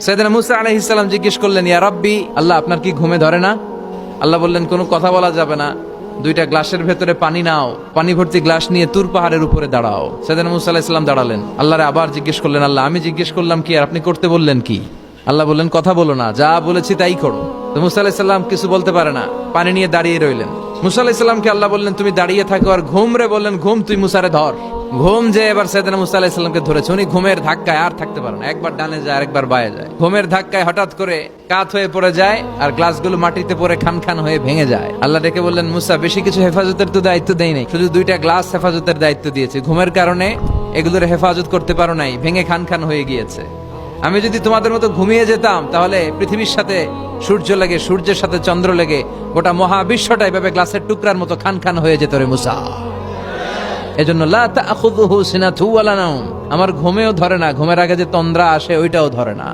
সাইয়েদনা মুসা আলাইহিস সালাম জিজ্ঞেস করলেন, ইয়া রাব্বি, আল্লাহ আপনার কি ঘুমে ধরে না? আল্লাহ বললেন, কোনো কথা বলা যাবে না, দুইটা গ্লাসের ভেতরে পানি নাও, পানি ভর্তি গ্লাস নিয়ে তুর পাহাড়ের উপরে দাঁড়াও। সাইয়েদনা মুসা আলাইহিস সালাম দাঁড়ালেন। আল্লাহরে আবার জিজ্ঞেস করলেন, আল্লাহ আমি জিজ্ঞেস করলাম কি আর আপনি করতে বললেন কি? আল্লাহ বললেন, কথা বলো না, যা বলেছি তাই করো। তো মুসা আলাইহিস সালাম কিছু বলতে পারে না, পানি নিয়ে দাঁড়িয়ে রইলেন। মুসা আলাইহিস সালামকে আল্লাহ বললেন, তুমি দাঁড়িয়ে থাকো আর ঘুম রে বললেন, ঘুম তুই মুসারে ধর। ঘুম যে এবার সাইয়েদনা মুসা আলাইহিস সালামকে ধরেছে। উনি ঘুমের ধাক্কায় আর থাকতে পারেন না, একবার ডানে যায় আরেকবার বায়ে যায়। ঘুমের ধাক্কায় হঠাৎ করে কাত হয়ে পড়ে যায় আর গ্লাসগুলো মাটিতে পড়ে খান খান হয়ে ভেঙে যায়। আল্লাহ ডেকে বললেন, মুসা বেশি কিছু হেফাজতের তো দায়িত্ব দেই নাই, শুধু দুইটা গ্লাস হেফাজতের দায়িত্ব দিয়েছে। ঘুমের কারণে এগুলোর হেফাজত করতে পারো নাই, ভেঙে খান খান হয়ে গিয়েছে। আমি যদি তোমাদের মতো ঘুমিয়ে যেতাম তাহলে পৃথিবীর সাথে সূর্য লেগে, সূর্যের সাথে চন্দ্র লেগে গোটা মহাবিশ্বটা এভাবে গ্লাসের টুকরার মতো খান খান হয়ে যেত রে মুসা। এজন্য লা তাখুযুহু সিনাতু ওয়ালা নাওম, আমার ঘুমেও ধরে না, ঘুমের আগে যে তন্দ্রা আসে ওইটাও ধরে না।